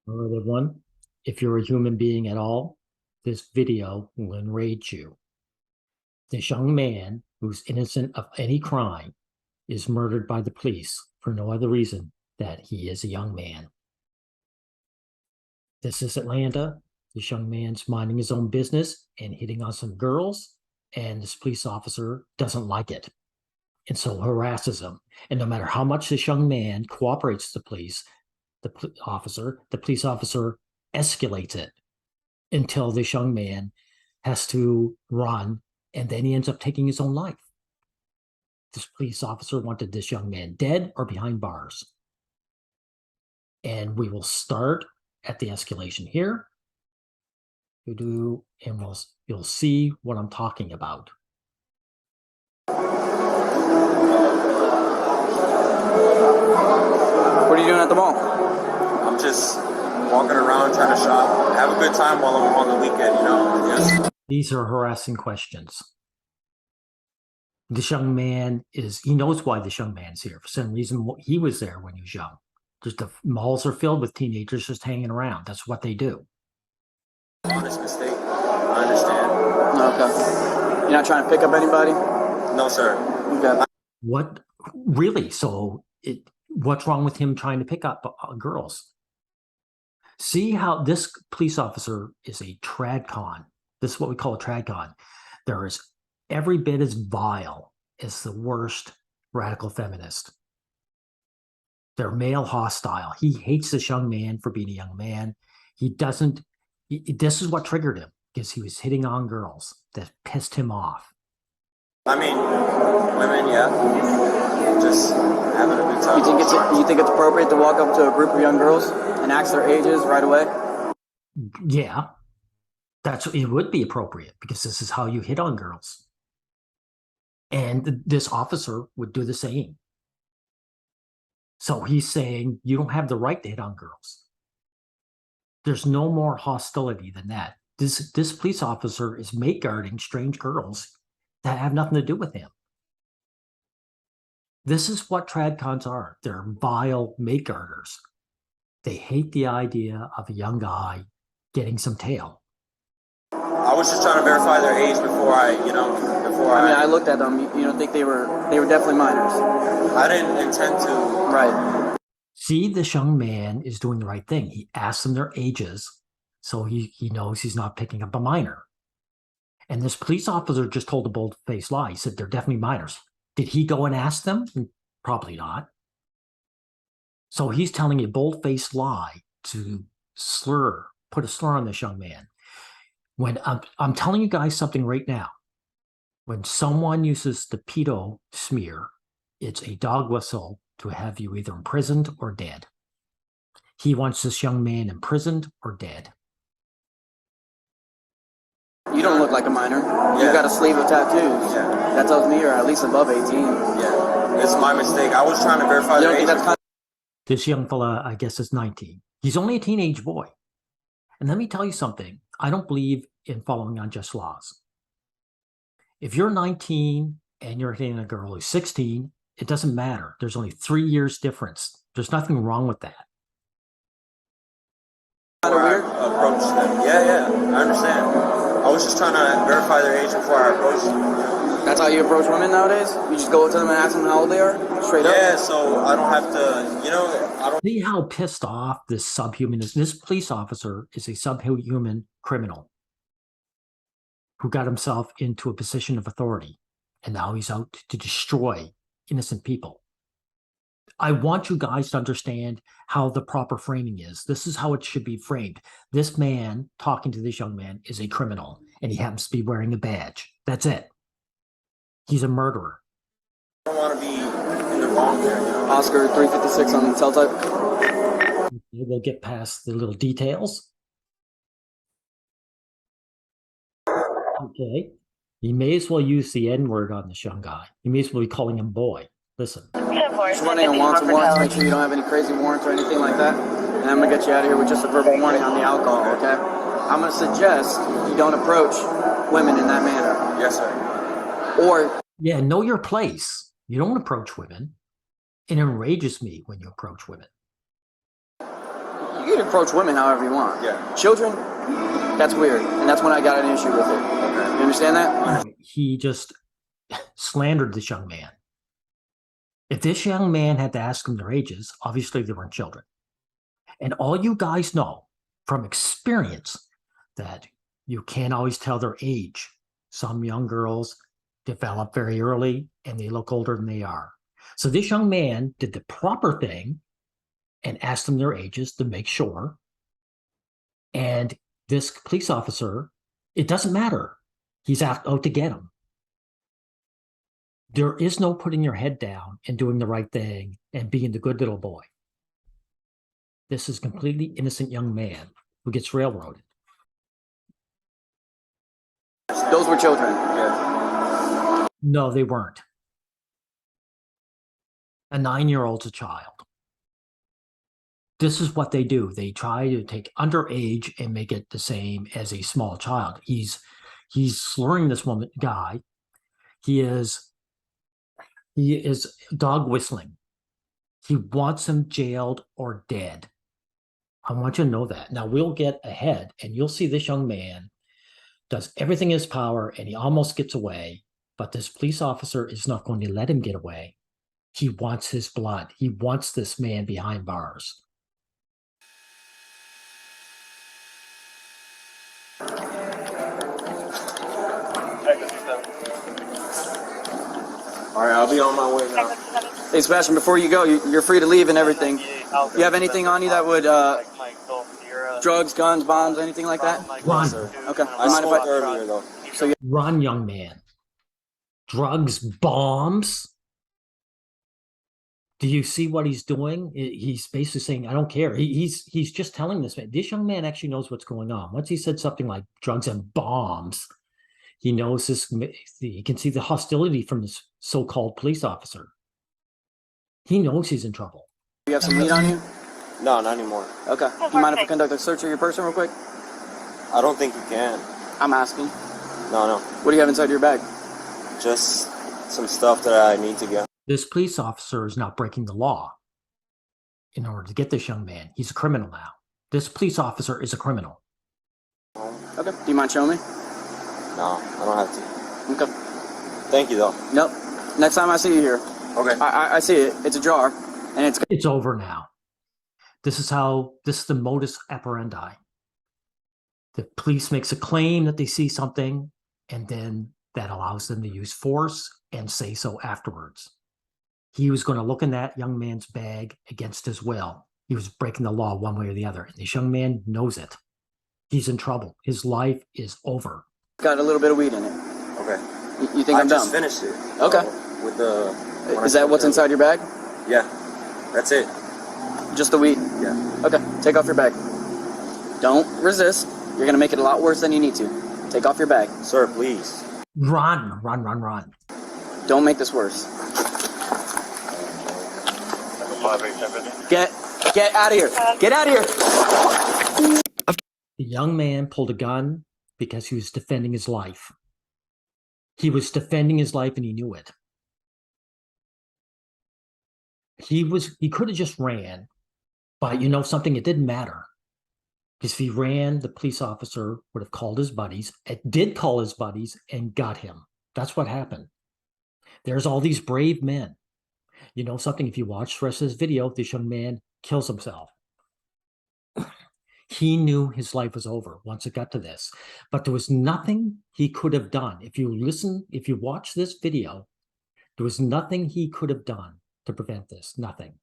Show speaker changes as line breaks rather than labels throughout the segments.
All right, everyone. If you're a human being at all, this video will enrage you. This young man, who's innocent of any crime, is murdered by the police for no other reason that he is a young man. This is Atlanta. This young man's minding his own business and hitting on some girls, and this police officer doesn't like it and so harasses him. And no matter how much this young man cooperates with the police officer escalates it until this young man has to run, and then he ends up taking his own life. This police officer wanted this young man dead or behind bars. And we will start at the escalation here. And you'll see what I'm talking about.
What are you doing at the mall?
I'm just walking around trying to shop, have a good time while I'm on the weekend, you know. Yes.
These are harassing questions. This young man he knows why this young man's here. For some reason, he was there when he was young. Just the malls are filled with teenagers just hanging around. That's what they do.
Honest mistake. I understand.
Okay. You're not trying to pick up anybody?
No, sir.
Okay.
What? Really? So what's wrong with him trying to pick up girls? See how this police officer is a tradcon. This is what we call a tradcon. There is every bit as vile as the worst radical feminist. They're male hostile. He hates this young man for being a young man. This is what triggered him, because he was hitting on girls that pissed him off.
I mean, women, yeah. Just having a good time.
You think it's appropriate to walk up to a group of young girls and ask their ages right away?
Yeah, it would be appropriate, because this is how you hit on girls. And this officer would do the same. So he's saying you don't have the right to hit on girls. There's no more hostility than that. This police officer is mate guarding strange girls that have nothing to do with him. This is what tradcons are. They're vile mate guarders. They hate the idea of a young guy getting some tail.
I was just trying to verify their age before I
looked at them. You don't think they were definitely minors?
I didn't intend to.
Right.
See, this young man is doing the right thing. He asks them their ages, so he knows he's not picking up a minor. And this police officer just told a bold-faced lie. He said they're definitely minors. Did he go and ask them? Probably not. So he's telling a bold-faced lie to put a slur on this young man. When I'm telling you guys something right now, when someone uses the pedo smear, it's a dog whistle to have you either imprisoned or dead. He wants this young man imprisoned or dead.
You don't look like a minor. Yeah. You've got a sleeve of tattoos. Yeah. That tells me you're at least above 18.
Yeah, it's my mistake. I was trying to verify their age.
This young fella, I guess, is 19. He's only a teenage boy. And let me tell you something. I don't believe in following unjust laws. If you're 19 and you're hitting a girl who's 16, it doesn't matter. There's only 3 years difference. There's nothing wrong with that.
Kind of weird. Approach them. Yeah, I understand. I was just trying to verify their age before I approached them.
That's how you approach women nowadays? You just go up to them and ask them how old they are? Straight up?
Yeah, so I don't have to, I don't...
See how pissed off this subhuman is? This police officer is a subhuman criminal who got himself into a position of authority, and now he's out to destroy innocent people. I want you guys to understand how the proper framing is. This is how it should be framed. This man talking to this young man is a criminal, and he happens to be wearing a badge. That's it. He's a murderer.
I don't want to be in the wrong there.
Oscar 356 on the cell type.
We'll get past the little details. Okay. You may as well use the N-word on this young guy. You may as well be calling him boy. Listen.
Just running on wants and warrants. Make sure you don't have any crazy warrants or anything like that. And I'm going to get you out of here with just a verbal warning on the alcohol, okay? I'm going to suggest you don't approach women in that manner.
Yes, sir.
Or...
Yeah, know your place. You don't approach women. It enrages me when you approach women.
You can approach women however you want.
Yeah.
Children, that's weird, and that's when I got an issue with it.
Okay.
You understand that?
He just slandered this young man. If this young man had to ask them their ages, obviously they weren't children. And all you guys know from experience that you can't always tell their age. Some young girls develop very early and they look older than they are. So this young man did the proper thing and asked them their ages to make sure. And this police officer, it doesn't matter. He's out to get him. There is no putting your head down and doing the right thing and being the good little boy. This is a completely innocent young man who gets railroaded.
Those were children.
Yeah.
No, they weren't. A 9-year-old's a child. This is what they do. They try to take underage and make it the same as a small child. He's slurring this guy. He is dog whistling. He wants him jailed or dead. I want you to know that. Now we'll get ahead and you'll see this young man does everything in his power and he almost gets away, but this police officer is not going to let him get away. He wants his blood. He wants this man behind bars.
All right, I'll be on my way now.
Hey, Sebastian, before you go, you're free to leave and everything. You have anything on you that would, drugs, guns, bombs, anything like that?
Run.
Okay.
I
Mind if
spoke earlier, though.
So
Run, young man. Drugs, bombs. Do you see what he's doing? He's basically saying, I don't care. He's just telling this man. This young man actually knows what's going on. Once he said something like drugs and bombs, he knows this. He can see the hostility from this so-called police officer. He knows he's in trouble.
you have some meat on you?
No, not anymore.
Okay. Do you mind if I conduct a search of your person real quick?
I don't think you can.
I'm asking.
No.
What do you have inside your bag?
Just some stuff that I need to get.
This police officer is not breaking the law in order to get this young man. He's a criminal now. This police officer is a criminal.
Okay. Do you mind showing me?
No, I don't have to.
Okay.
Thank you, though.
Nope. Next time I see you here,
Okay.
I see it. It's a jar, and
It's over now. This is the modus operandi. The police makes a claim that they see something, and then that allows them to use force and say so afterwards. He was going to look in that young man's bag against his will. He was breaking the law one way or the other. And this young man knows it. He's in trouble. His life is over.
got a little bit of weed in it.
Okay.
You think I'm
I just
dumb?
finished it.
Okay.
With the.
Is that what's inside your bag?
Yeah. That's it.
Just the weed?
Yeah.
Okay. Take off your bag. Don't resist. You're going to make it a lot worse than you need to. Take off your bag.
Sir, please.
Run.
Don't make this worse. Get out of here. Get out of here.
The young man pulled a gun because he was defending his life. He was defending his life and he knew it. He could have just ran, but you know something, it didn't matter. Because if he ran, the police officer would have called his buddies. It did call his buddies and got him. That's what happened. There's all these brave men. You know something, if you watch the rest of this video, this young man kills himself. He knew his life was over once it got to this. But there was nothing he could have done. If you watch this video, there was nothing he could have done to prevent this. Nothing.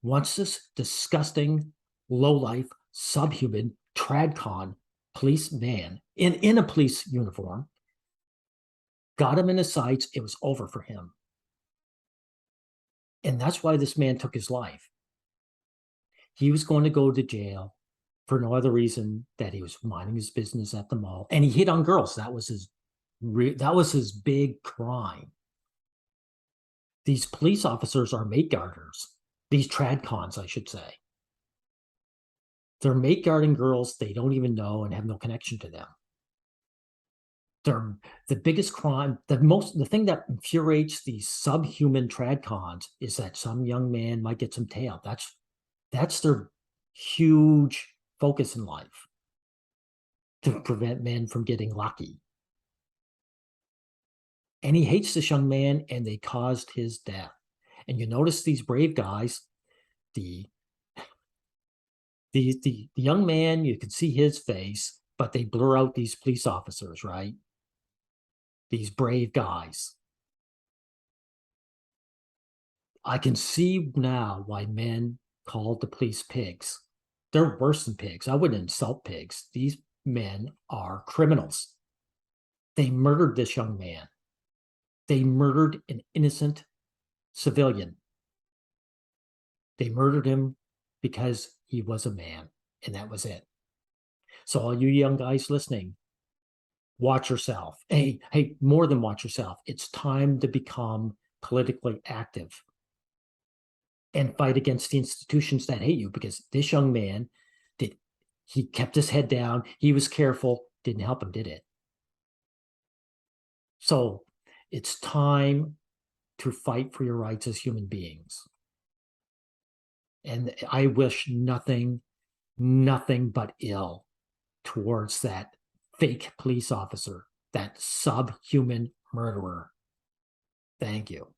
Once this disgusting, low-life, subhuman, tradcon policeman in a police uniform got him in his sights, it was over for him. And that's why this man took his life. He was going to go to jail for no other reason that he was minding his business at the mall. And he hit on girls. That was his big crime. These police officers are mate guarders. These tradcons, I should say. They're mate guarding girls they don't even know and have no connection to them. They're the biggest crime. The thing that infuriates these subhuman tradcons is that some young man might get some tail. That's their huge focus in life to prevent men from getting lucky. And he hates this young man, and they caused his death. And you notice these brave guys, the young man, you can see his face, but they blur out these police officers, right? These brave guys. I can see now why men called the police pigs. They're worse than pigs. I wouldn't insult pigs. These men are criminals. They murdered this young man. They murdered an innocent civilian. They murdered him because he was a man, and that was it. So all you young guys listening, watch yourself. Hey, more than watch yourself. It's time to become politically active and fight against the institutions that hate you, because this young man he kept his head down, he was careful, didn't help him, did it? So it's time to fight for your rights as human beings. And I wish nothing but ill towards that fake police officer, that subhuman murderer. Thank you.